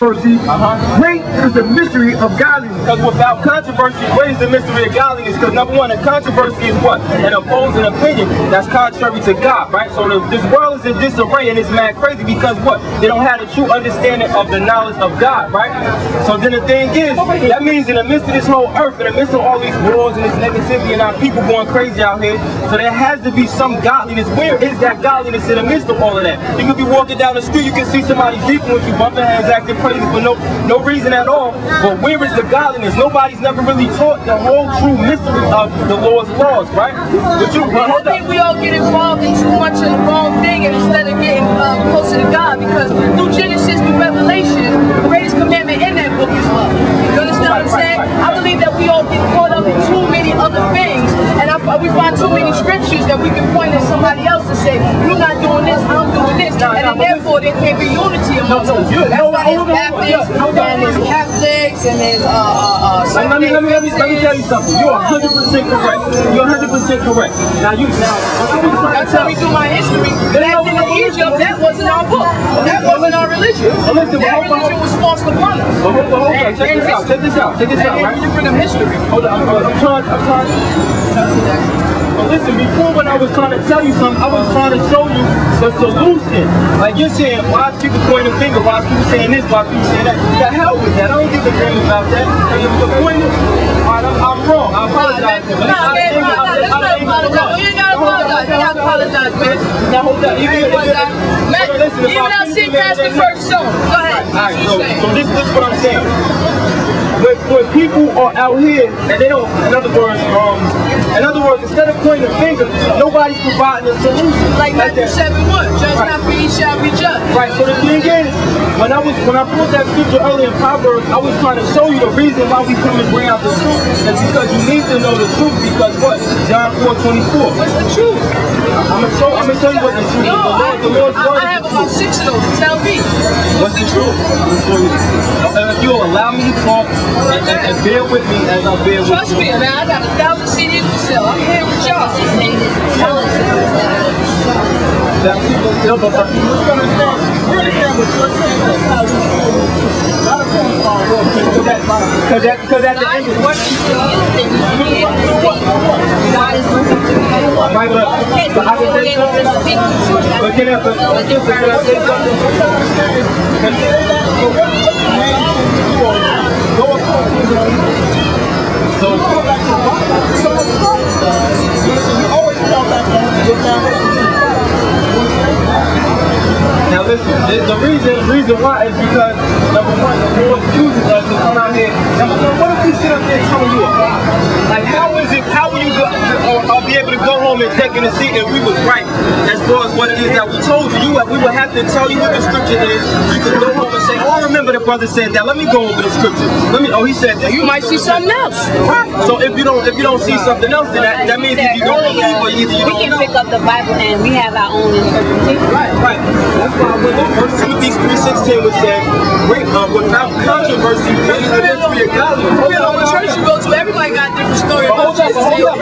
controversy, great is the mystery of godliness. Because without controversy, great is the mystery of godliness. Because number one, a controversy is what? An opposing opinion that's contrary to God, right? So this world is in disarray and it's mad crazy because what? They don't have the true understanding of the knowledge of God, right? So then the thing is, that means in the midst of this whole earth, in the midst of all these wars and this negativity and our people going crazy out here, so there has to be some godliness. Where is that godliness in the midst of all of that? You could be walking down the street, you can see somebody beefing with you, bumping hands, acting crazy for no reason at all. But where is the godliness? Nobody's never really taught the whole true mystery of the Lord's laws, right? But I think we all get involved in too much of the wrong thing, and instead of getting closer to God, because through Genesis to Revelation, the greatest commandment in that book is love. You understand what I'm saying? I believe that we all get caught up in too many other things, and we find too many scriptures that we can point at somebody else and say, you're not doing this, I'm doing this, and then therefore there can't be unity amongst us. That's why there's Baptists, and there's Catholics, and there's let me tell you something. You're 100% correct. You're 100% correct. Now tell me through my history, back in Egypt, that wasn't our book. That wasn't our religion. That religion was forced upon us. Hold on. Check this out. Right? You bring up history. Hold on. I'm trying. But listen, before when I was trying to tell you something, I was trying to show you the solution. Like you're saying, why is people pointing the finger? Why is people saying this? Why is people saying that? The hell with that. I don't give a damn about that. The point is, I'm wrong. I apologize. You ain't gotta apologize. You gotta apologize, man. Now hold up. Even I see past the first song. Go ahead. Alright, so this is what I'm saying. When people are out here and they don't, in other words, instead of pointing the finger, nobody's providing a solution. Like Matthew 7:1, judge not for ye shall be judged. Right. So the thing is, when I pulled that scripture earlier in Proverbs, I was trying to show you the reason why we come and bring out the truth. That's because you need to know the truth. Because what? John 4:24. What's the truth? I'm gonna show you what the truth is. The Lord's word. I have about 6 of those. Tell me. What's the truth? If you'll allow me to talk and bear with me as I bear with you. Trust me, man. I got 1,000 CDs to sell. I'm here with y'all. Because at the end of what God is looking to you. right, but I can say something. But can I say something? Now listen, the reason why is because number one, the Lord uses us to come out here. Number one, what if we sit up there telling you a lie? Like how will you be able to go home and take in the seat if we was right as far as what it is that we told you? We would have to tell you what the scripture is. You could go home and say, oh, I remember the brother said that. Let me go over the scripture. He said that. You might see something else. Right. So if you don't see something else, then that means if you don't believe or either you don't know. We can pick up the Bible and we have our own interpretation. Right. That's why I went over 1 Timothy 3:16 was said, without controversy, great is the mystery of godliness. Depending on what church you go to, everybody got a different story about Jesus. Hold up.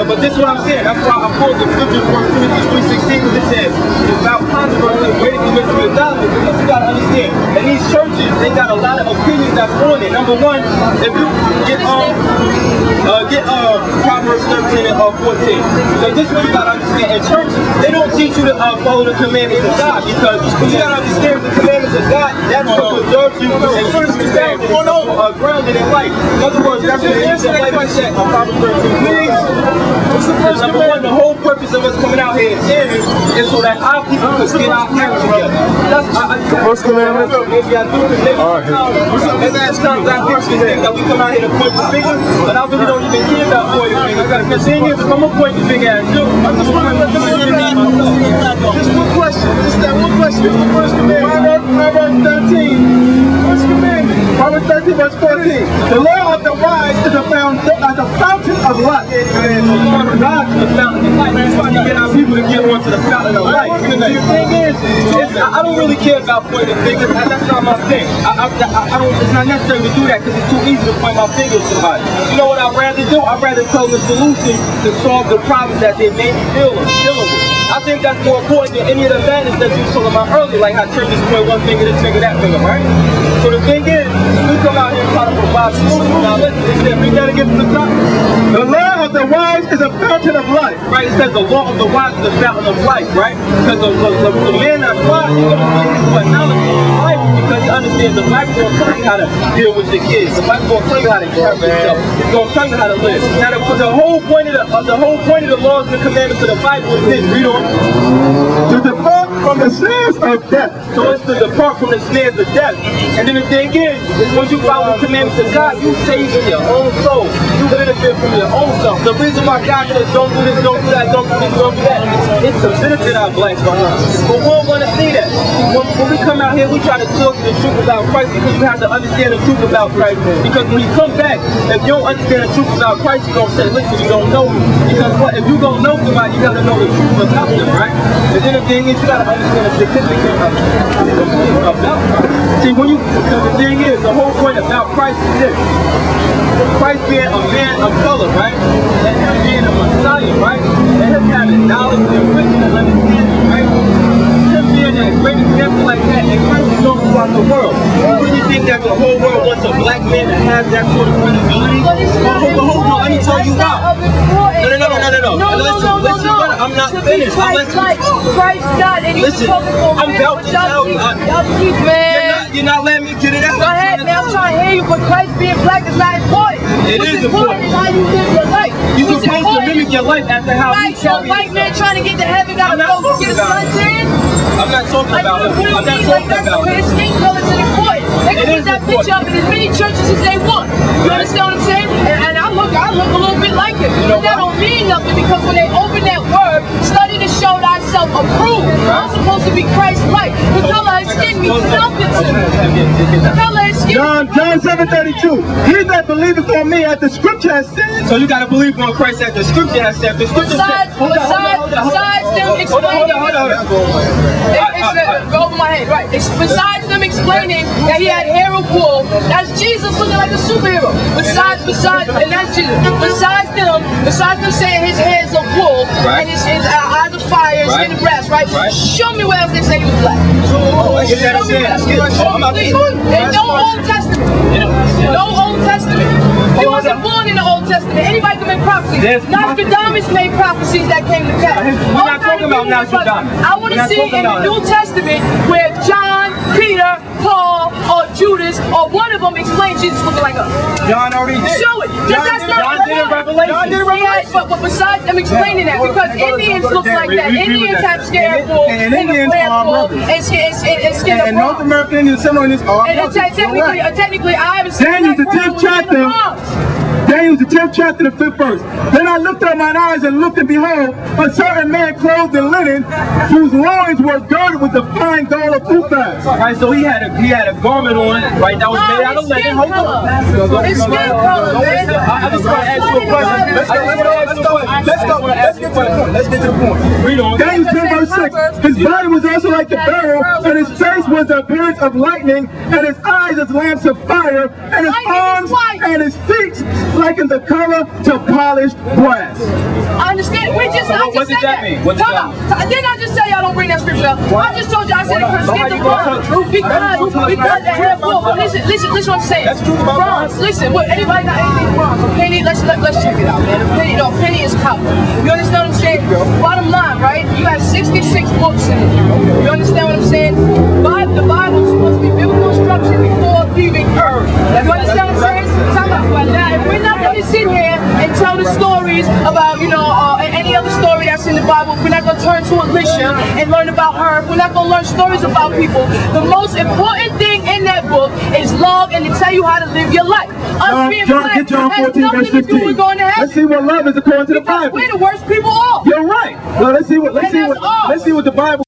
But this is what I'm saying. That's why I quote the scripture 1 Timothy 3:16 because it says, without controversy, great is the mystery of godliness. Because you gotta understand, in these churches, they got a lot of opinions that's on it. Number one, if you get Proverbs 13 and 14. So this is what you gotta understand. In church, they don't teach you to follow the commandments of God because you gotta understand the commandments of God. That's what preserves you and keeps you grounded in life. In other words, that's what it is. Like I said, Proverbs 13. Please. Number one, the whole purpose of us coming out here is so that our people can get our act together. That's the first commandment. Maybe I do. And that's times I think that we come out here to point the finger, but I really don't even care about pointing the finger. The thing is, if I'm gonna point the finger at you, just one question. Just that one question. It's the first commandment. Proverbs 13. First commandment. Proverbs 13, verse 14. The law of the wise is the fountain of life. God to the fountain of life. That's why we get our people to get onto the fountain of life. The thing is, I don't really care about pointing fingers. That's not my thing. It's not necessary to do that because it's too easy to point my finger at somebody. You know what I'd rather do? I'd rather tell them the solution to solve the problems that they may be dealing with. I think that's more important than any of the madness that you were talking about earlier, like how churches point one finger, this finger, that finger, right? So the thing is, we come out here and try to provide solutions. Now listen, it said, read that again from the top. The law of the wise is a fountain of life. Right, it says the law of the wise is the fountain of life, right? Because the man that's wise is going to get his knowledge of life because he understands the Bible will tell you how to deal with your kids. The Bible will tell you how to carry yourself. It's going to tell you how to live. Now the whole point of the laws and the commandments of the Bible is this. Read on. To depart from the snares of death. So it's to depart from the snares of death. And then the thing is when you follow the commandments of God, you save your own soul. You benefit from your own self. The reason why God says don't do this, don't do that, don't do this, don't do that, it's to benefit our blacks behind. But we don't want to see that. When we come out here, we try to talk the truth about Christ because you have to understand the truth about Christ. Because when you come back, if you don't understand the truth about Christ, you're going to say, listen, you don't know me. Because what? If you're going to know somebody, you got to know the truth about them, right? And then the thing is, you got to understand the significance of about Christ. See, because the thing is, the whole point about Christ is this. Christ being a man of color, right? And him being a Messiah, right? And him having knowledge and wisdom and understanding, right? Him being that great example like that, and Christ is known throughout the world. You really think that the whole world wants a black man to have that sort of credibility? Hold on, let me tell you why. No. Listen, I'm not finished. Christ died and listen, I'm about to tell you. You're not letting me get it out. Go ahead, man. I'm trying to hear you, but Christ being black is not important. It is important. It's how you live your life. You're supposed to mimic your life after how you tell me. White man trying to get to heaven gotta go get his son tan. I'm not talking about it. I'm not talking about it. His skin color is important. They can put that picture up in as many churches as they want. You understand what I'm saying? And I look a little bit like him. But that don't mean nothing because when they open that word, study to show thyself approved. I'm supposed to be Christ-like. The color of his skin means nothing to me. The color of his skin. John 7:32. He that believeth on me, as the scripture has said. So you got to believe on Christ as the scripture has said. The scripture said. Besides them explaining. Go over my head, right? Besides them explaining that he had hair of wool, that's Jesus looking like a superhero. Besides, and that's Jesus. Besides them saying his hair is of wool and his eyes of fire, his skin of brass, right? Show me where else they say he was black. Show me where else. There's no Old Testament. No Old Testament. He wasn't born in the Old Testament. Anybody can make prophecies. Nostradamus made prophecies that came to pass. We're not talking about Nostradamus. I want to see in the New Testament where John, Peter, Paul, or Judas, or one of them explain Jesus looking like us. John already did. Show it. John did a revelation. Yes, but besides them explaining that, because Indians look like that. Indians have scared wool, and Indians are wool, and skin of North American Indians similar in this are and technically, I haven't seen Daniel, the 10th chapter. Daniel, the 10th chapter, the 5th verse. Then I lifted up mine eyes and looked, and behold, a certain man clothed in linen, whose loins were girded with the fine gold of Uphaz. Right, so he had a garment on, right, that was made out of linen. Hold on. His skin color, man. I just want to ask you a question. Let's get to the point. Read on. Daniel 10 verse 6. His body was also like the beryl, and his face was the appearance of lightning, and his eyes as lamps of fire, and his arms and his feet like in the color to polished brass. I understand. I just said that. Didn't I just say y'all don't bring that scripture up? I just told you I said it could skip the bronze because the hair wool. Listen what I'm saying. Bronze. Listen, anybody got anything bronze? A penny. Let's check it out, man. A penny is copper. You understand what I'm saying? Bottom line, right? You have 66 books in it. You understand what I'm saying? The Bible is supposed to be biblical instruction before leaving earth. You understand what I'm saying? Now, if we're not going to sit here and tell the stories about, any other story that's in the Bible, if we're not going to turn to Elisha and learn about her, if we're not going to learn stories about people, the most important thing in that book is love and to tell you how to live your life. Us being black has nothing to do with going to heaven. Let's see what love is according to the Bible. We're the worst people off. You're right. Well, let's see what the Bible